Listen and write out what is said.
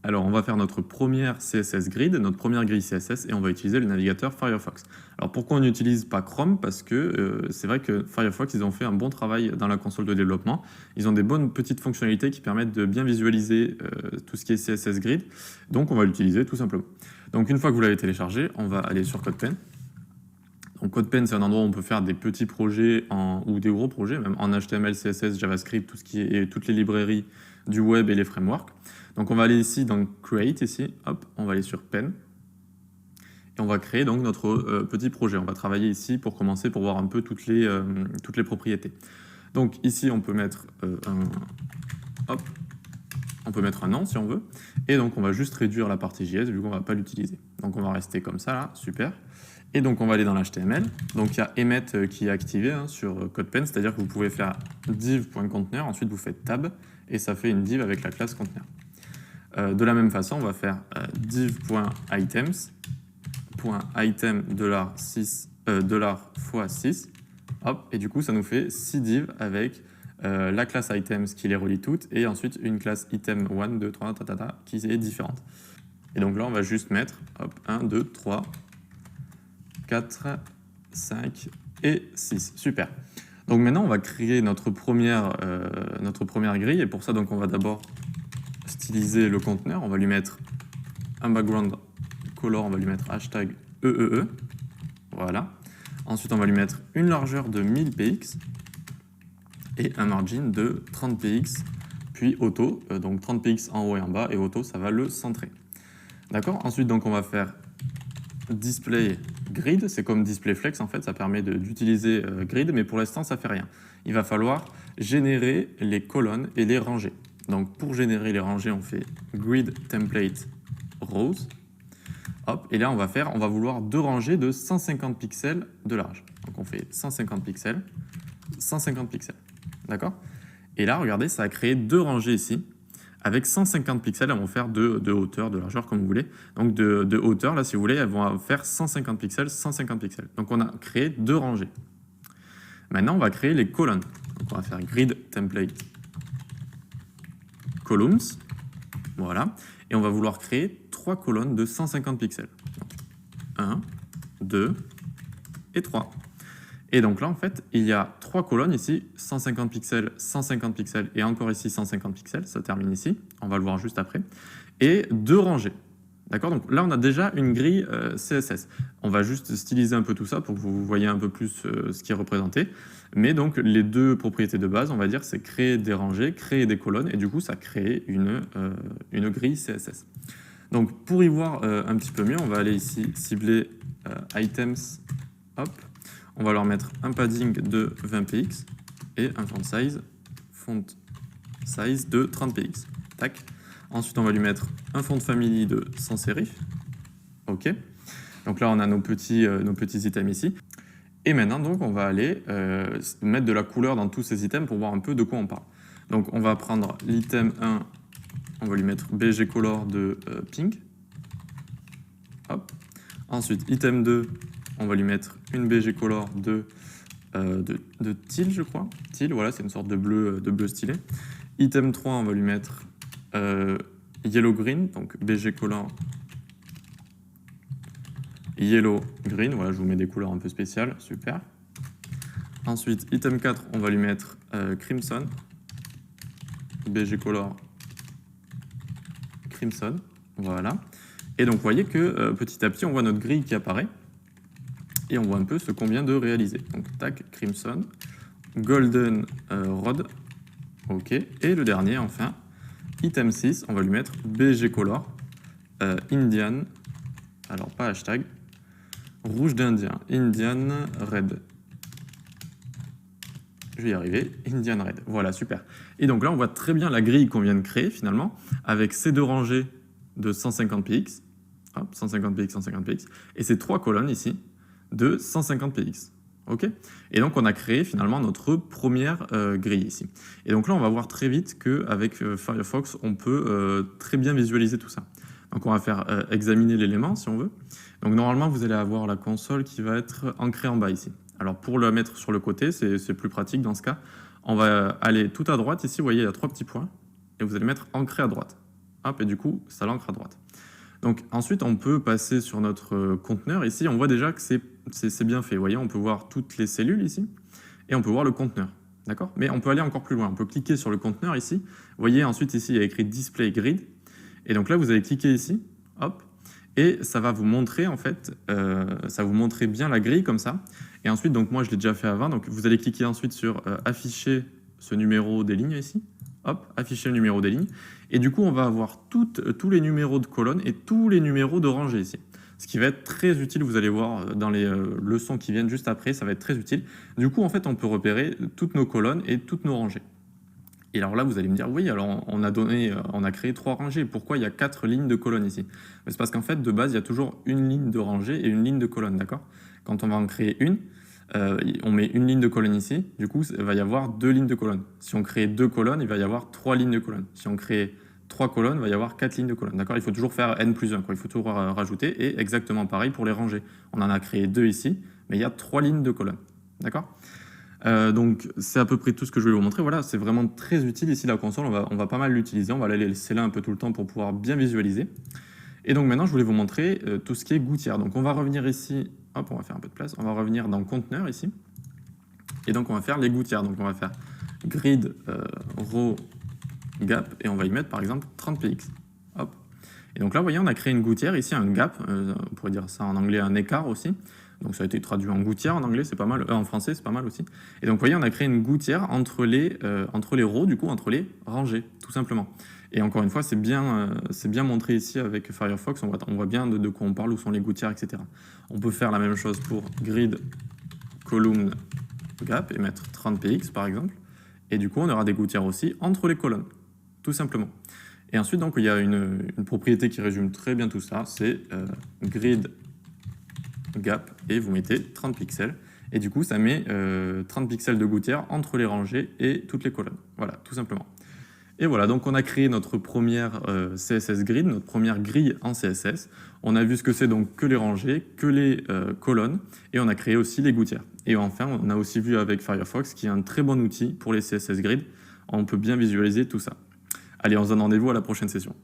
Alors, on va faire notre première CSS grid, notre première grille CSS, et on va utiliser le navigateur Firefox. Alors, pourquoi on n'utilise pas Chrome? Parce que c'est vrai que Firefox, ils ont fait un bon travail dans la console de développement. Ils ont des bonnes petites fonctionnalités qui permettent de bien visualiser tout ce qui est CSS grid. Donc, on va l'utiliser tout simplement. Donc, une fois que vous l'avez téléchargé, on va aller sur CodePen. Donc, CodePen, c'est un endroit où on peut faire des petits projets ou des gros projets, même en HTML, CSS, JavaScript, toutes les librairies du web et les frameworks. Donc, on va aller ici dans Create, ici, hop, on va aller sur Pen. Et on va créer donc notre petit projet. On va travailler ici pour commencer, pour voir un peu toutes les propriétés. Donc, ici, on peut mettre on peut mettre un nom si on veut. Et donc, on va juste réduire la partie JS vu qu'on ne va pas l'utiliser. Donc, on va rester comme ça, là, super. Et donc, on va aller dans l'HTML. Donc, il y a emmet qui est activé sur CodePen, c'est-à-dire que vous pouvez faire div.conteneur, ensuite vous faites tab, et ça fait une div avec la classe conteneur. De la même façon, on va faire div.items, .item $6, $x6, hop, et du coup, ça nous fait 6 divs avec la classe items qui les relie toutes, et ensuite une classe item 1, 2, 3, qui est différente. Et donc là, on va juste mettre hop, 1, 2, 3, 4, 5 et 6. Super. Donc maintenant, on va créer notre première grille. Et pour ça, donc, on va d'abord styliser le conteneur. On va lui mettre un background color. On va lui mettre hashtag EEE. Voilà. Ensuite, on va lui mettre une largeur de 1000 px et un margin de 30 px, puis auto. Donc 30 px en haut et en bas. Et auto, ça va le centrer. D'accord. Ensuite, donc, on va faire display grid, c'est comme display flex en fait, ça permet d'utiliser grid, mais pour l'instant ça fait rien. Il va falloir générer les colonnes et les rangées. Donc pour générer les rangées, on fait grid template rows. Hop, et là on va vouloir deux rangées de 150 pixels de large. Donc on fait 150 pixels, 150 pixels. D'accord? Et là, regardez, ça a créé deux rangées ici. Avec 150 pixels, elles vont faire de hauteur, de largeur, comme vous voulez. Donc de hauteur, là, si vous voulez, elles vont faire 150 pixels, 150 pixels. Donc on a créé deux rangées. Maintenant, on va créer les colonnes. Donc on va faire grid template columns. Voilà. Et on va vouloir créer trois colonnes de 150 pixels. Donc, 1, 2 et 3. Et donc là, en fait, il y a trois colonnes ici, 150 pixels et encore ici 150 pixels, ça termine ici, on va le voir juste après, et deux rangées. D'accord? Donc là, on a déjà une grille CSS. On va juste styliser un peu tout ça pour que vous voyez un peu plus ce qui est représenté. Mais donc, les deux propriétés de base, on va dire, c'est créer des rangées, créer des colonnes, et du coup, ça crée une grille CSS. Donc, pour y voir un petit peu mieux, on va aller ici cibler items, hop. On va leur mettre un padding de 20 px et un font size de 30 px. Tac. Ensuite, on va lui mettre un font family de sans serif. OK. Donc là, on a nos petits items ici. Et maintenant, donc, on va aller mettre de la couleur dans tous ces items pour voir un peu de quoi on parle. Donc, on va prendre l'item 1, on va lui mettre BG color de pink. Hop. Ensuite, item 2, on va lui mettre une BG color de teal, je crois. Teal, voilà, c'est une sorte de bleu stylé. Item 3, on va lui mettre yellow green, donc BG color yellow green. Voilà, je vous mets des couleurs un peu spéciales, super. Ensuite, item 4, on va lui mettre crimson, BG color crimson. Voilà. Et donc, vous voyez que petit à petit, on voit notre grille qui apparaît. Et on voit un peu ce qu'on vient de réaliser. Donc, tac, crimson, golden rod, ok. Et le dernier, enfin, item 6, on va lui mettre BG color, Indian, alors pas hashtag, rouge d'Indien, Indian red. Je vais y arriver, Indian red. Voilà, super. Et donc là, on voit très bien la grille qu'on vient de créer, finalement, avec ces deux rangées de 150 px, hop, 150 px, 150 px, et ces trois colonnes ici, de 150 px. Ok. Et donc, on a créé finalement notre première grille ici. Et donc là, on va voir très vite qu'avec Firefox, on peut très bien visualiser tout ça. Donc, on va faire examiner l'élément, si on veut. Donc, normalement, vous allez avoir la console qui va être ancrée en bas ici. Alors, pour la mettre sur le côté, c'est plus pratique dans ce cas. On va aller tout à droite. Ici, vous voyez, il y a trois petits points. Et vous allez mettre ancré à droite. hop, et du coup, ça l'ancre à droite. Donc ensuite, on peut passer sur notre conteneur. Ici, on voit déjà que c'est bien fait. Vous voyez, on peut voir toutes les cellules ici, et on peut voir le conteneur. D'accord? Mais on peut aller encore plus loin. On peut cliquer sur le conteneur ici. Vous voyez, ensuite, ici, il y a écrit Display Grid. Et donc là, vous allez cliquer ici, hop, et ça va vous montrer, en fait, ça va vous montrer bien la grille comme ça. Et ensuite, donc moi, je l'ai déjà fait avant. Donc vous allez cliquer ensuite sur Afficher ce numéro des lignes ici. Hop, afficher le numéro des lignes. Et du coup, on va avoir tous les numéros de colonnes et tous les numéros de rangées ici. Ce qui va être très utile, vous allez voir dans les leçons qui viennent juste après, ça va être très utile. Du coup, en fait, on peut repérer toutes nos colonnes et toutes nos rangées. Et alors là, vous allez me dire, oui, alors on a créé 3 rangées. Pourquoi il y a 4 lignes de colonnes ici? C'est parce qu'en fait, de base, il y a toujours une ligne de rangée et une ligne de colonne, d'accord? Quand on va en créer une, on met une ligne de colonne ici, du coup, il va y avoir 2 lignes de colonne. Si on crée 2 colonnes, il va y avoir 3 lignes de colonne. Si on crée 3 colonnes, il va y avoir 4 lignes de colonne. D'accord? Il faut toujours faire n plus 1, quoi. Il faut toujours rajouter. Et exactement pareil pour les rangées. On en a créé 2 ici, mais il y a 3 lignes de colonne. D'accord? Donc c'est à peu près tout ce que je vais vous montrer. Voilà, c'est vraiment très utile ici la console, on va pas mal l'utiliser, on va la laisser là un peu tout le temps pour pouvoir bien visualiser. Et donc maintenant je voulais vous montrer tout ce qui est gouttière. Donc on va revenir ici, hop, on va faire un peu de place, on va revenir dans conteneur ici. Et donc on va faire les gouttières. Donc on va faire grid row gap et on va y mettre par exemple 30 px. Hop. Et donc là vous voyez on a créé une gouttière ici, un gap, on pourrait dire ça en anglais un écart aussi. Donc ça a été traduit en gouttière en anglais, c'est pas mal, en français c'est pas mal aussi. Et donc vous voyez on a créé une gouttière entre les rows, du coup entre les rangées, tout simplement. Et encore une fois c'est bien montré ici avec Firefox, on voit bien de quoi on parle, où sont les gouttières, etc. On peut faire la même chose pour grid column gap et mettre 30 px par exemple. Et du coup on aura des gouttières aussi entre les colonnes, tout simplement. Et ensuite donc il y a une propriété qui résume très bien tout ça, c'est grid gap et vous mettez 30 pixels et du coup ça met 30 pixels de gouttière entre les rangées et toutes les colonnes. Voilà, tout simplement. Et voilà, donc on a créé notre première CSS grid, notre première grille en CSS. On a vu ce que c'est donc que les rangées, que les colonnes, et on a créé aussi les gouttières. Et enfin, on a aussi vu avec Firefox, qui est un très bon outil pour les CSS grid. On peut bien visualiser tout ça. Allez, on se donne rendez-vous à la prochaine session.